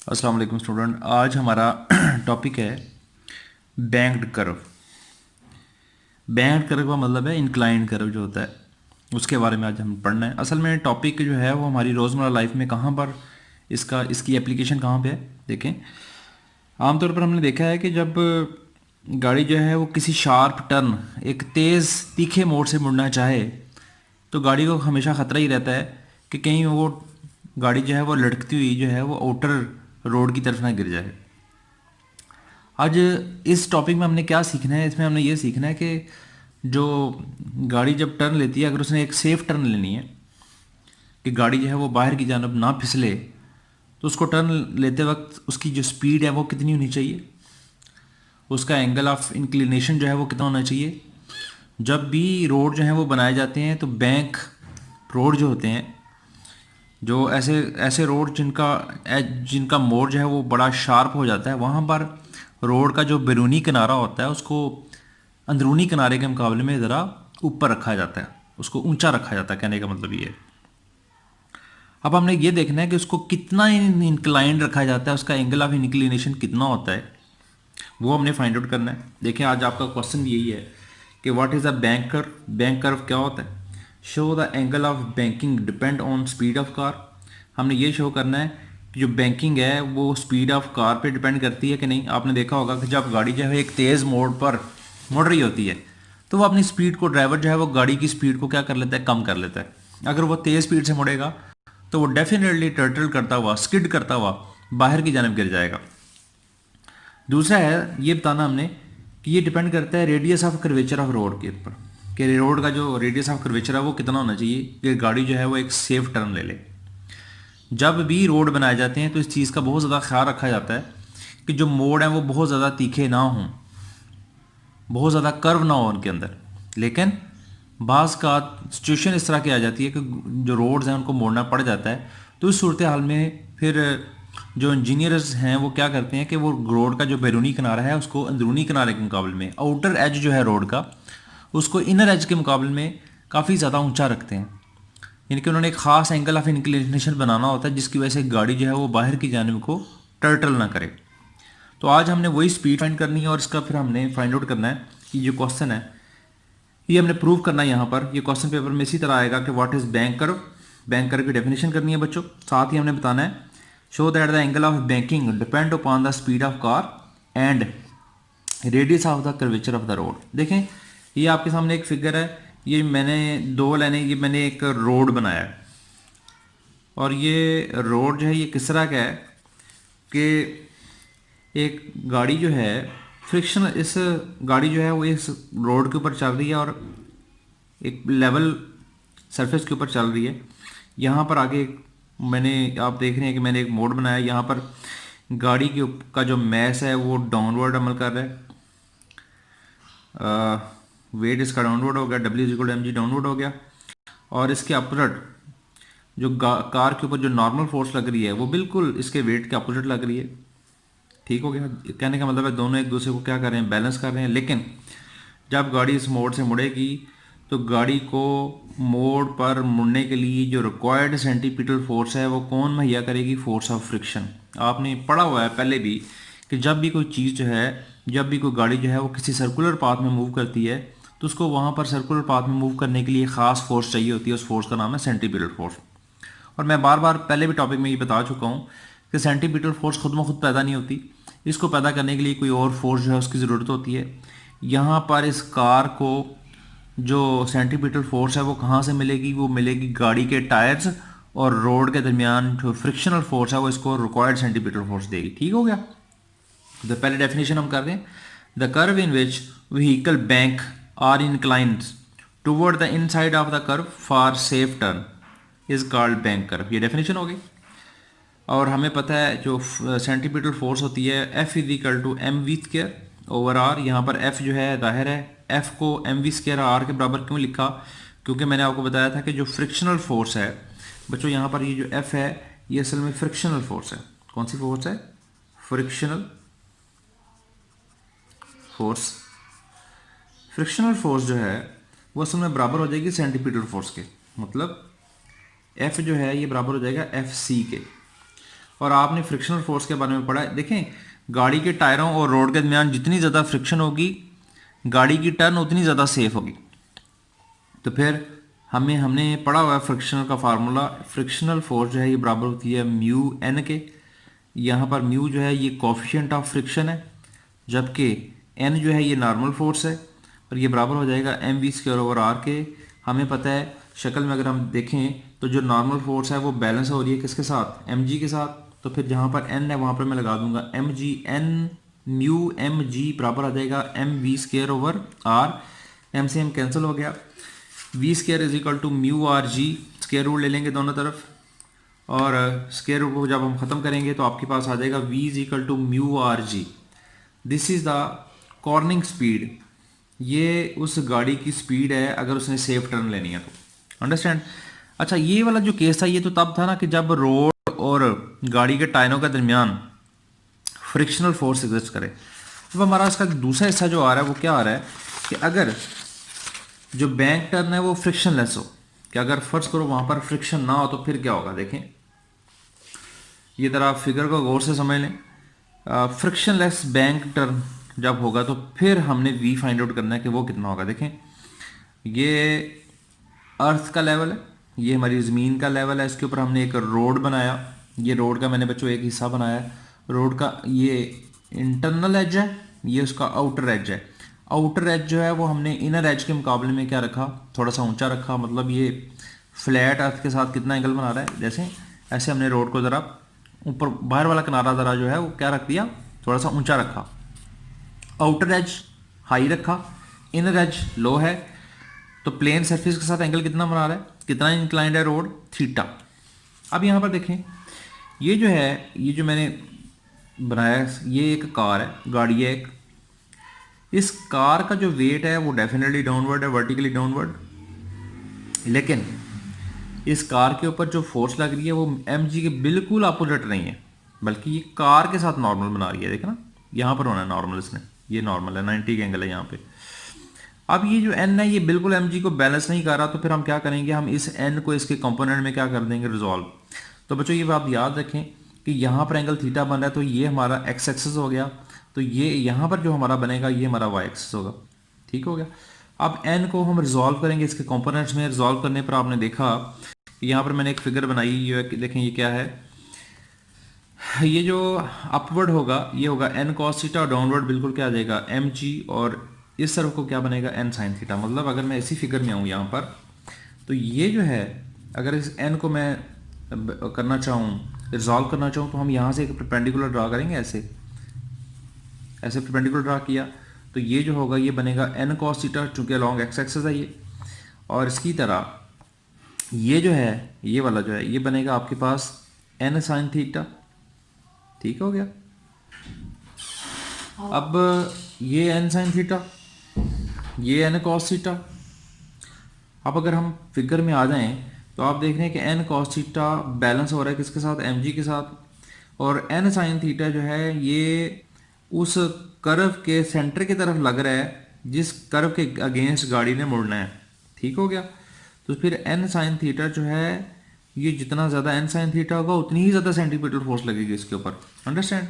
अस्सलाम वालेकुम स्टूडेंट। आज हमारा टॉपिक है बैंक्ड कर्व। बैंक्ड कर्व का मतलब है इंक्लाइंड कर्व जो होता है, उसके बारे में आज हम पढ़ना है। असल में टॉपिक जो है वो हमारी रोज़मर्रा लाइफ में कहाँ पर इसकी एप्लीकेशन कहाँ पे है, देखें। आमतौर पर हमने देखा है कि जब गाड़ी जो है वो किसी शार्प टर्न, एक तेज़ तीखे मोड़ से मुड़ना चाहे, तो गाड़ी को हमेशा ख़तरा ही रहता है कि कहीं वो गाड़ी जो है वो लटकती हुई जो है वो आउटर रोड की तरफ ना गिर जाए। आज इस टॉपिक में हमने क्या सीखना है, इसमें हमने ये सीखना है कि जो गाड़ी जब टर्न लेती है, अगर उसने एक सेफ़ टर्न लेनी है कि गाड़ी जो है वो बाहर की जानब ना फिसले, तो उसको टर्न लेते वक्त उसकी जो स्पीड है वो कितनी होनी चाहिए, उसका एंगल ऑफ इंक्लिनेशन जो है वो कितना होना चाहिए। जब भी रोड जो है वो बनाए जाते हैं तो बैंक रोड जो होते हैं, जो ऐसे ऐसे रोड जिनका मोड़ जो है वो बड़ा शार्प हो जाता है, वहाँ पर रोड का जो बैरूनी किनारा होता है उसको अंदरूनी किनारे के मुकाबले में ज़रा ऊपर रखा जाता है, उसको ऊंचा रखा जाता है। कहने का मतलब ये है। अब हमने ये देखना है कि उसको कितना इंक्लाइंड रखा जाता है, उसका एंगल ऑफ इंक्लिनेशन कितना होता है, वो हमने फाइंड आउट करना है। देखिए आज आपका क्वेश्चन भी यही है कि what is a bank curve. Bank curve क्या होता है? Show the angle of banking depend on speed of car. हमने ये शो करना है कि जो बैंकिंग है वो स्पीड ऑफ कार पे डिपेंड करती है कि नहीं। आपने देखा होगा कि जब गाड़ी जो है एक तेज़ मोड़ पर मुड़ रही होती है तो वो अपनी स्पीड को, ड्राइवर जो है वो गाड़ी की स्पीड को क्या कर लेता है, कम कर लेता है। अगर वो तेज़ स्पीड से मुड़ेगा तो वो डेफिनेटली टर्टल करता हुआ, स्किड करता हुआ बाहर की जानब गिर जाएगा। दूसरा है ये बताना हमने कि ये डिपेंड करता है radius of curvature of road के ऊपर, कि रोड का जो रेडियस ऑफ कर्वेचर है वो कितना होना चाहिए कि गाड़ी जो है वो एक सेफ टर्न ले ले। जब भी रोड बनाए जाते हैं तो इस चीज़ का बहुत ज़्यादा ख्याल रखा जाता है कि जो मोड़ हैं वो बहुत ज़्यादा तीखे ना हों, बहुत ज़्यादा कर्व ना हो उनके अंदर। लेकिन बाज़ का सिचुएशन इस तरह की आ जाती है कि जो रोड्स हैं उनको मोड़ना पड़ जाता है। तो इस सूरत हाल में फिर जो इंजीनियर्स हैं वो क्या करते हैं कि वो रोड का जो बैरूनी किनारा है उसको अंदरूनी किनारे के मुकाबले में, आउटर एज जो है रोड का, उसको इनर एज के मुकाबले में काफ़ी ज़्यादा ऊंचा रखते हैं। यानी कि उन्होंने एक ख़ास एंगल ऑफ इंक्लिनेशन बनाना होता है जिसकी वजह से गाड़ी जो है वो बाहर की जानिब को टर्टल ना करे। तो आज हमने वही स्पीड फाइंड करनी है और इसका फिर हमने फाइंड आउट करना है कि जो क्वेश्चन है ये हमने प्रूव करना है। यहाँ पर ये क्वेश्चन पेपर में इसी तरह आएगा कि what is bank curve. Bank curve की डेफिनेशन करनी है बच्चों। साथ ही हमने बताना है show that the angle of banking depend upon the speed of car and radius of the curvature of the road. देखें ये आपके सामने एक फिगर है, ये मैंने दो लाइनें, ये मैंने एक रोड बनाया है और ये रोड जो है ये किस तरह का है कि एक गाड़ी जो है फ्रिक्शन, इस गाड़ी जो है वो इस रोड के ऊपर चल रही है और एक लेवल सरफेस के ऊपर चल रही है। यहाँ पर आगे मैंने, आप देख रहे हैं कि मैंने एक मोड बनाया। यहाँ पर गाड़ी का जो मैस है वो डाउनवर्ड अमल कर रहा है, वेट इसका डाउनवर्ड हो गया, W=mg डाउनवर्ड हो गया। और इसके अपोजिट जो कार के ऊपर जो नॉर्मल फोर्स लग रही है वो बिल्कुल इसके वेट के अपोजिट लग रही है। ठीक हो गया। कहने का मतलब है दोनों एक दूसरे को क्या कर रहे हैं, बैलेंस कर रहे हैं। लेकिन जब गाड़ी इस मोड़ से मुड़ेगी तो गाड़ी को मोड़ पर मुड़ने के लिए जो रिक्वायर्ड सेंटीपिटल फोर्स है वो कौन मुहैया करेगी? Force of friction. आपने पढ़ा हुआ है पहले भी कि जब भी कोई चीज़ जो है, जब भी कोई गाड़ी जो है वो किसी सर्कुलर पाथ में मूव करती है तो उसको वहाँ पर सर्कुलर पाथ में मूव करने के लिए ख़ास फोर्स चाहिए होती है। उस फोर्स का नाम है सेंटीपिटल फोर्स। और मैं बार बार पहले भी टॉपिक में ये बता चुका हूँ कि सेंटीपिटल फोर्स खुद में खुद पैदा नहीं होती, इसको पैदा करने के लिए कोई और फोर्स जो है उसकी ज़रूरत होती है। यहाँ पर इस कार को जो सेंटीपिटल फोर्स है वो कहाँ से मिलेगी? वो मिलेगी गाड़ी के टायर्स और रोड के दरमियान जो फ्रिक्शनल फोर्स है वो इसको रिक्वायर्ड सेंटीपिटल फोर्स देगी। ठीक हो गया। तो पहले डेफिनेशन हम कर रहे हैं, the curve in which vehicle bank are inclined toward the inside of the curve for safe turn is called bank curve. ये डेफिनेशन हो गई। और हमें पता है जो सेंटीपिटल फोर्स होती है F=mv² ओवर आर। यहाँ पर F जो है जाहिर है F को mv² r के बराबर क्यों लिखा? क्योंकि मैंने आपको बताया था कि जो फ्रिक्शनल फोर्स है बच्चों, यहाँ पर ये जो F है ये असल में फ्रिक्शनल फोर्स है। कौन सी फोर्स है? Frictional force. फ्रिक्शनल फोर्स जो है वो असल में बराबर हो जाएगी सेंटीपिटल फोर्स के। मतलब F जो है ये बराबर हो जाएगा FC के। और आपने फ्रिक्शनल फोर्स के बारे में पढ़ा है। देखें, गाड़ी के टायरों और रोड के दरमियान जितनी ज़्यादा फ्रिक्शन होगी, गाड़ी की टर्न उतनी ज़्यादा सेफ होगी। तो फिर हमने पढ़ा हुआ है फ्रिक्शनल का फार्मूला। फ्रिक्शनल फोर्स जो है ये बराबर होती है म्यू एन के। यहाँ पर म्यू जो है ये कोफिशिएंट ऑफ फ्रिक्शन है, जबकि एन जो है ये नॉर्मल फोर्स है, और ये बराबर हो जाएगा M V square over R के। हमें पता है शक्ल में अगर हम देखें तो जो नॉर्मल फोर्स है वो बैलेंस हो रही है किसके साथ, एम जी के साथ। तो फिर जहाँ पर एन है वहाँ पर मैं लगा दूंगा M G, N mu M G बराबर आ जाएगा M V square over R. M से एम कैंसिल हो गया, V square is equal to mu R G, square root ले लेंगे दोनों तरफ, और स्क्वायर रूट को जब हम ख़त्म करेंगे तो आपके पास आ जाएगा v is equal to mu R G. This is the cornering speed. ये उस गाड़ी की स्पीड है अगर उसने सेफ टर्न लेनी है तो। अंडरस्टैंड। अच्छा, ये वाला जो केस था ये तो तब था ना कि जब रोड और गाड़ी के टायरों के दरमियान फ्रिक्शनल फोर्स एग्जिस्ट करे। अब हमारा इसका दूसरा हिस्सा जो आ रहा है वो क्या आ रहा है कि अगर जो बैंक टर्न है वो फ्रिक्शनलेस हो, कि अगर फर्ज करो वहां पर फ्रिक्शन ना हो तो फिर क्या होगा। देखें, ये तरह आप फिगर को गौर से समझ लें। फ्रिक्शनलेस बैंक टर्न जब होगा तो फिर हमने वी फाइंड आउट करना है कि वो कितना होगा। देखें, ये अर्थ का लेवल है, ये हमारी ज़मीन का लेवल है, इसके ऊपर हमने एक रोड बनाया। ये रोड का मैंने बच्चों एक हिस्सा बनाया है। रोड का ये इंटरनल एज है, ये उसका आउटर एज है। आउटर एज जो है वो हमने इनर एज के मुकाबले में क्या रखा, थोड़ा सा ऊंचा रखा। मतलब ये फ्लैट अर्थ के साथ कितना एंगल बना रहा है, जैसे ऐसे हमने रोड को ज़रा ऊपर, बाहर वाला किनारा ज़रा जो है वो क्या रख दिया, थोड़ा सा ऊंचा रखा। आउटर एज हाई रखा, इनर एज लो है। तो प्लेन सरफेस के साथ एंगल कितना बना रहा है, कितना इंक्लाइंड है रोड, थीटा। अब यहाँ पर देखें, ये जो है, ये जो मैंने बनाया है, ये एक कार है, गाड़ी है एक। इस कार का जो वेट है वो डेफिनेटली डाउनवर्ड है, वर्टिकली डाउनवर्ड। लेकिन इस कार के ऊपर जो फोर्स लग रही है वो एम जी के बिल्कुल अपोजिट नहीं है, बल्कि ये कार के साथ नॉर्मल बना रही है। देखना, यहाँ पर होना है नॉर्मल, इसने ये नॉर्मल है, 90 का एंगल है यहाँ पे। अब ये जो एन है ये बिल्कुल एम जी को बैलेंस नहीं कर रहा, तो फिर हम क्या करेंगे, हम इस एन को इसके कंपोनेंट में क्या कर देंगे, रिजॉल्व। तो बच्चों ये बात याद रखें कि यहाँ पर एंगल थीटा बन रहा है, तो ये हमारा एक्स एक्सिस हो गया। तो ये यहाँ पर जो हमारा बनेगा ये हमारा वाई एक्सिस होगा। ठीक हो गया। अब एन को हम रिजॉल्व करेंगे इसके कंपोनेंट्स में। रिजॉल्व करने पर आपने देखा यहाँ पर मैंने एक फिगर बनाई, ये देखें ये क्या है। ये जो अपवर्ड होगा ये होगा एन कॉस थीटा, और डाउनवर्ड बिल्कुल क्या आ जाएगा एम जी, और इस तरफ को क्या बनेगा एन साइन थीटा। मतलब अगर मैं इसी फिगर में आऊँ यहाँ पर, तो ये जो है अगर इस एन को मैं करना चाहूँ, रिजॉल्व करना चाहूँ, तो हम यहाँ से एक परपेंडिकुलर ड्रा करेंगे, ऐसे ऐसे परपेंडिकुलर ड्रा किया तो ये जो होगा ये बनेगा एन कॉस थीटा, चूँकि अलॉन्ग एक्स एक्सिस है ये। और इसकी तरह ये जो है, ये वाला जो है ये बनेगा आपके पास एन साइन थीटा। ठीक हो गया। अब ये एन साइन थीटा, ये एन कॉस थीटा। अब अगर हम फिगर में आ जाएं तो आप देख रहे हैं कि एन कॉस थीटा बैलेंस हो रहा है किसके साथ, एम जी के साथ। और एन साइन थीटा जो है ये उस कर्व के सेंटर की तरफ लग रहा है जिस कर्व के अगेंस्ट गाड़ी ने मुड़ना है। ठीक हो गया। तो फिर एन साइन थीटा जो है ये जितना ज़्यादा एन साइन थीटा होगा उतनी ही ज़्यादा सेंटीमीटर फोर्स लगेगी इसके ऊपर। अंडरस्टैंड।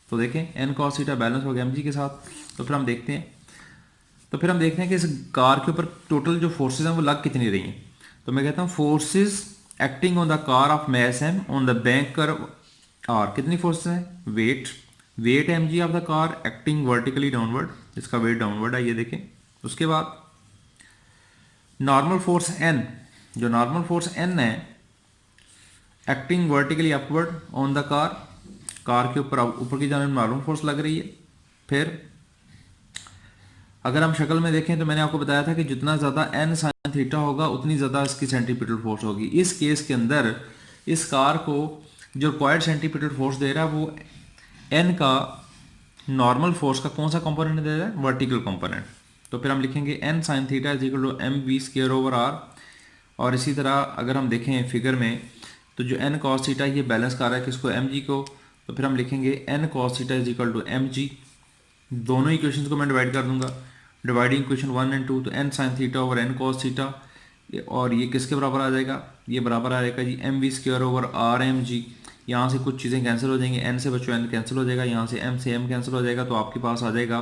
तो देखें एन कॉस थीटा बैलेंस हो गया एम जी के साथ। तो फिर हम देखते हैं कि इस कार के ऊपर टोटल जो फोर्सेज हैं वो लग कितनी रही हैं। तो मैं कहता हूँ forces acting on the car of mass M on the bank curve R. कितनी फोर्सेज हैं, weight M G of the car acting vertically downward, इसका वेट डाउनवर्ड है ये देखें। उसके बाद नॉर्मल फोर्स एन, जो नॉर्मल फोर्स एन है acting vertically upward on the car के ऊपर की जाने में नॉर्मल फोर्स लग रही है। फिर अगर हम शक्ल में देखें तो मैंने आपको बताया था कि जितना ज़्यादा एन साइन थीटा होगा उतनी ज़्यादा इसकी सेंटीमीटर फोर्स होगी। इस केस के अंदर इस कार को जो रिक्वायर्ड सेंटीमीटर फोर्स दे रहा है वो एन का नॉर्मल फोर्स का कौन सा कंपोनेंट दे रहा है, वर्टिकल कंपोनेंट। तो फिर हम लिखेंगे N sine theta is equal to M V square over R. और इसी तरह अगर हम देखें फिगर में तो जो एन कॉस थीटा ये बैलेंस कर रहा है किसको, एम जी को। तो फिर हम लिखेंगे N cos theta is equal to M G. दोनों इक्वेशंस को मैं डिवाइड कर दूंगा, डिवाइडिंग इक्वेशन 1 एंड 2, तो N sine theta over N cos theta. और ये किसके बराबर आ जाएगा, ये बराबर आ जाएगा G M V square over R M G. यहाँ से कुछ चीज़ें कैंसिल हो जाएंगी, एन से बच्चों एन कैंसिल हो जाएगा, यहाँ से एम कैंसिल हो जाएगा, तो आपके पास आ जाएगा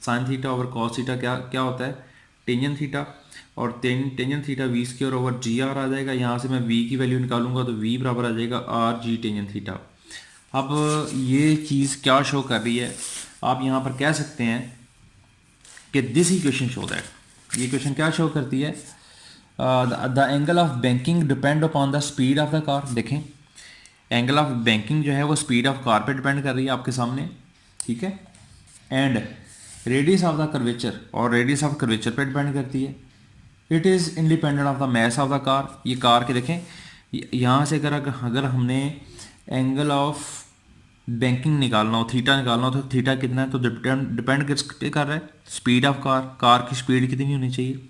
sine theta over cos theta क्या क्या होता है, टेंजेंट थीटा, और tangent theta v square over g r आ जाएगा। यहाँ से मैं वी की वैल्यू निकालूंगा तो वी बराबर आ जाएगा आर जी टेंजेंट थीटा। अब ये चीज़ क्या शो कर रही है, आप यहाँ पर कह सकते हैं कि दिस इक्वेशन शो दैट, ये इक्वेशन क्या शो करती है, the angle of banking depend upon the speed of the car. देखें एंगल ऑफ बैंकिंग जो है वो स्पीड ऑफ कार पे डिपेंड कर रही है आपके सामने, ठीक है, and radius of the curvature, और रेडियस ऑफ कर्वेचर पे डिपेंड करती है। It is independent of the mass of the car. ये कार के देखें यहाँ से अगर हमने एंगल ऑफ बैंकिंग निकालना हो, थीटा निकालना हो, तो थीटा कितना है, तो डिपेंड किस पे कर रहा है, स्पीड ऑफ कार की स्पीड कितनी होनी चाहिए,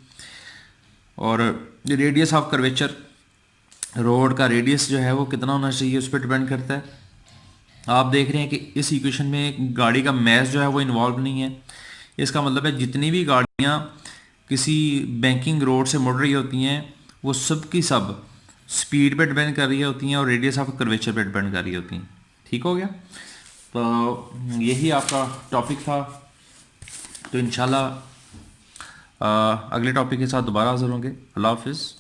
और रेडियस ऑफ कर्वेचर, रोड का रेडियस जो है वो कितना होना चाहिए, उस पर डिपेंड करता है। आप देख रहे हैं कि इस इक्वेशन में गाड़ी का मैस जो है वो इन्वॉल्व नहीं है। इसका मतलब है जितनी भी गाड़ियाँ किसी बैंकिंग रोड से मुड़ रही होती हैं वो सब की सब स्पीड पे डिपेंड कर रही होती हैं और रेडियस ऑफ कर्वेचर पे डिपेंड कर रही होती हैं। ठीक हो गया, तो यही आपका टॉपिक था। तो इंशाल्लाह अगले टॉपिक के साथ दोबारा हाज़िर होंगे। अल्लाह हाफिज़।